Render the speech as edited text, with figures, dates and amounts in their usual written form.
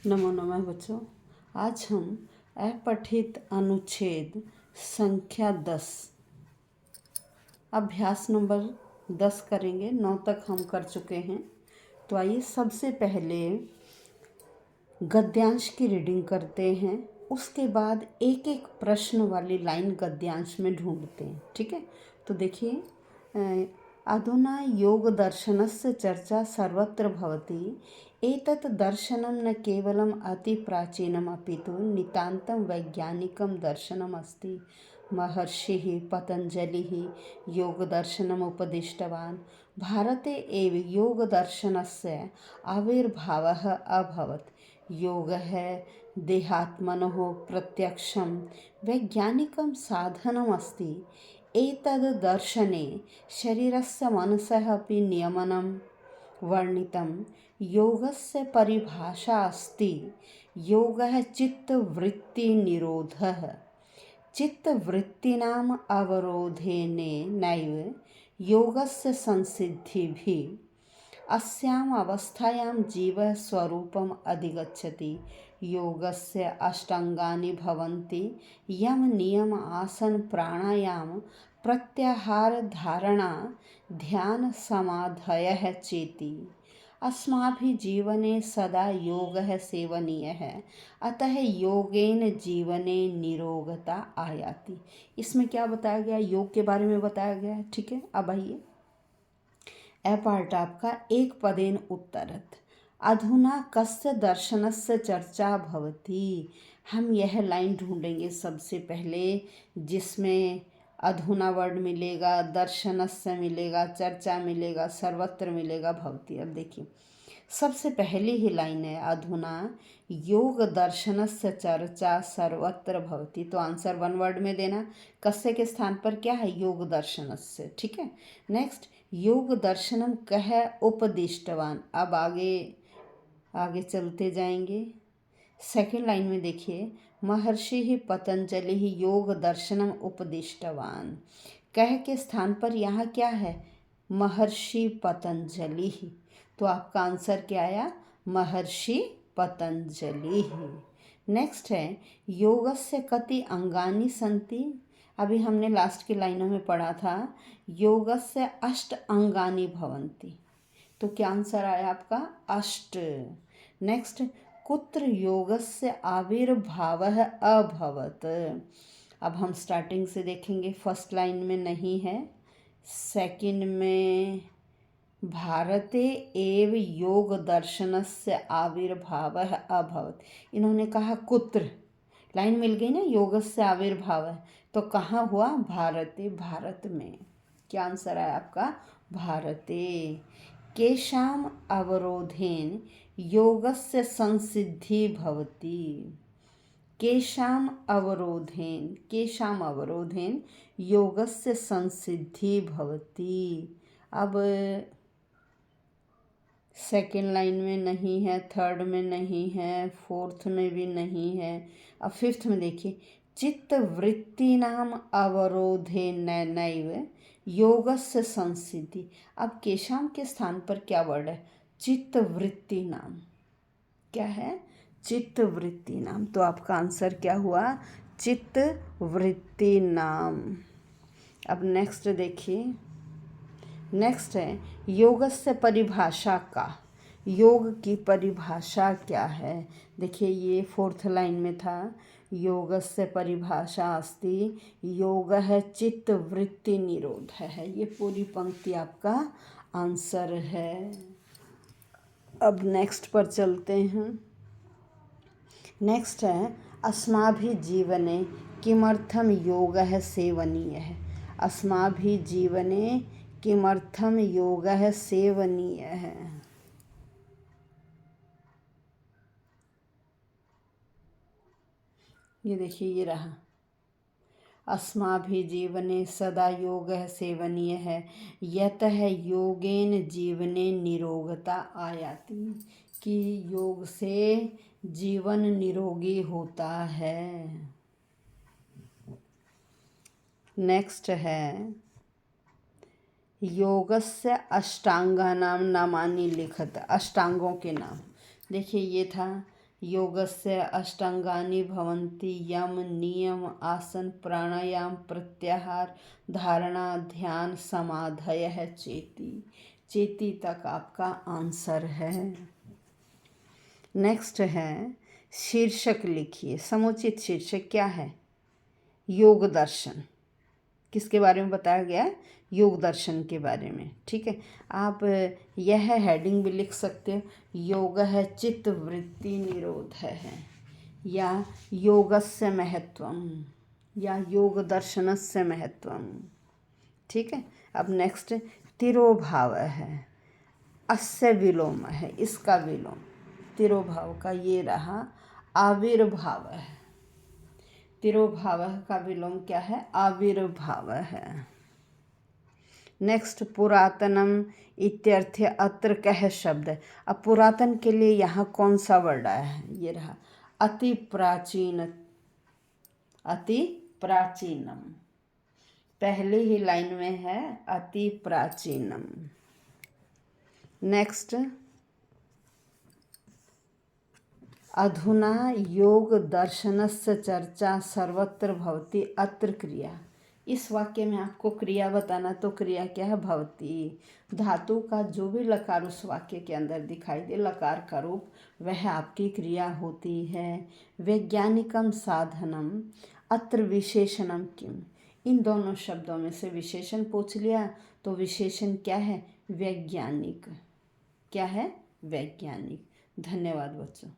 नमो नमः बच्चों। आज हम अपठित अनुच्छेद संख्या 10 अभ्यास नंबर 10 करेंगे। 9 तक हम कर चुके हैं। तो आइए सबसे पहले गद्यांश की रीडिंग करते हैं, उसके बाद एक एक प्रश्न वाली लाइन गद्यांश में ढूंढते हैं। ठीक है, तो देखिए, अधुना योग दर्शनस्य चर्चा सर्वत्र भवति। एतत् दर्शनं न केवलम् अति प्राचीनम् अपितु नितान्तं वैज्ञानिकं दर्शनम् अस्ति। महर्षिः पतञ्जलिः योगदर्शनम् उपदिष्टवान्। भारते एव योगदर्शनस्य आविर्भावः अभवत्। योगः देहात्मनः प्रत्यक्षं वैज्ञानिकं साधनम् अस्ति। एतद् दर्शने शरीरस्य मनसः अपि नियमनं वर्णितं। योगस्य परिभाषा अस्ति योगः चित्तवृत्तिनिरोधः। चित्तवृत्तीनाम् अवरोधेनैव योगस्य संसिद्धिः। अस्याम् अवस्थायां जीवः स्वरूपम् अधिगच्छति। योगस्य अष्टाङ्गानि भवन्ति। यम नियम आसन प्राणायाम प्रत्याहार धारणा ध्यान समाधयः चेति। अस्माभिः जीवने सदा योगः सेवनीयः। अतः योगेन जीवने निरोगता आयाति। इसमें क्या बताया गया? योग के बारे में बताया गया है। ठीक है, अब आइए पार्ट आपका एक पदेन उत्तरत। अधुना कस्य दर्शनस्य चर्चा भवति। हम यह लाइन ढूंढेंगे सबसे पहले जिसमें अधुना वर्ड मिलेगा, दर्शनस्य मिलेगा, चर्चा मिलेगा, सर्वत्र मिलेगा, भवति। अब देखिए सबसे पहली ही लाइन है अधुना योग दर्शनस्य चर्चा सर्वत्र भवति। तो आंसर वन वर्ड में देना। कस्य के स्थान पर क्या है? योग दर्शनस्य। ठीक है, नेक्स्ट योग दर्शनम कह उपदिष्टवान। अब आगे चलते जाएंगे। सेकेंड लाइन में देखिए महर्षि पतंजलि योग दर्शनम उपदिष्टवान। कह के स्थान पर यहाँ क्या है? महर्षि पतंजलि। तो आपका आंसर क्या आया? महर्षि पतंजलि। नेक्स्ट है योगस्य कति अंगानि सन्ति। अभी हमने लास्ट की लाइनों में पढ़ा था योगस्य अष्ट अंगानि भवन्ति। तो क्या आंसर आया आपका? अष्ट। नेक्स्ट कुत्र योगस्य आविर्भावः अभवत्। अब हम स्टार्टिंग से देखेंगे। फर्स्ट लाइन में नहीं है, सेकंड में भारते एव योग दर्शनस्य आविर्भावः अभवत्। इन्होंने कहा कुत्र, लाइन मिल गई ना, योगस्य आविर्भाव है तो कहाँ हुआ? भारते, भारत में। क्या आंसर है आपका? भारते। केषाम् अवरोधेन योगस्य संसिद्धि भवति। केषाम् अवरोधेन योगस्य संसिद्धि भवति। अब सेकेंड लाइन में नहीं है, थर्ड में नहीं है, फोर्थ में भी नहीं है। अब फिफ्थ में देखिए चित्तवृत्तीनाम अवरोधेनैव योगस्य संसिद्धि। अब केशाम के स्थान पर क्या वर्ड है? चित्तवृत्ति नाम। क्या है? चित्तवृत्ति नाम। तो आपका आंसर क्या हुआ? चित्तवृत्ति नाम। अब नेक्स्ट देखिए, नेक्स्ट है योगस्य परिभाषा का। योग की परिभाषा क्या है? देखिए ये फोर्थ लाइन में था योगस्य परिभाषा अस्ति योगः चित्तवृत्ति निरोधः है। ये पूरी पंक्ति आपका आंसर है। अब नेक्स्ट पर चलते हैं। नेक्स्ट है अस्माभिः जीवने किमर्थम योगः सेवनीयः। अस्माभिः जीवने किमर्थम योगः सेवनीयः। ये देखिए ये रहा, अस्माभिः जीवने सदा योगः सेवनीयः यतः योगेन जीवने निरोगता आयाति। कि योग से जीवन निरोगी होता है। नेक्स्ट है योगस्य अष्टांगानाम नामानि लिखत। अष्टांगों के नाम देखिए ये था योगस्य अष्टांगानि भवन्ति यम नियम आसन प्राणायाम प्रत्याहार धारणा ध्यान समाधयः चेति। चेति तक आपका आंसर है। नेक्स्ट है शीर्षक लिखिए। समुचित शीर्षक क्या है? योग दर्शन। किसके बारे में बताया गया है? योग दर्शन के बारे में। ठीक है, आप यह हेडिंग भी लिख सकते हो, योग है चित्त वृत्ति निरोध है, या योगस्य महत्वम, या योग दर्शनस्य महत्वम। ठीक है, अब नेक्स्ट तिरोभाव है, अस्य विलोम है, इसका विलोम। तिरोभाव का ये रहा आविर्भाव है। तिरोभाव का विलोम क्या है? आविर्भाव है। नेक्स्ट पुरातनम इत्यर्थे अत्र कह शब्द है। अब पुरातन के लिए यहाँ कौन सा वर्ड आया है? ये रहा अति प्राचीन, अति प्राचीनम। पहले ही लाइन में है अति प्राचीनम। नेक्स्ट अधुना योग दर्शनस्य चर्चा सर्वत्र भवति अत्र क्रिया। इस वाक्य में आपको क्रिया बताना, तो क्रिया क्या है? भवति। धातु का जो भी लकार उस वाक्य के अंदर दिखाई दे, लकार का रूप, वह आपकी क्रिया होती है। वैज्ञानिकम साधनम अत्र विशेषणम किम। इन दोनों शब्दों में से विशेषण पूछ लिया तो विशेषण क्या है? वैज्ञानिक। क्या है? वैज्ञानिक। धन्यवाद बच्चों।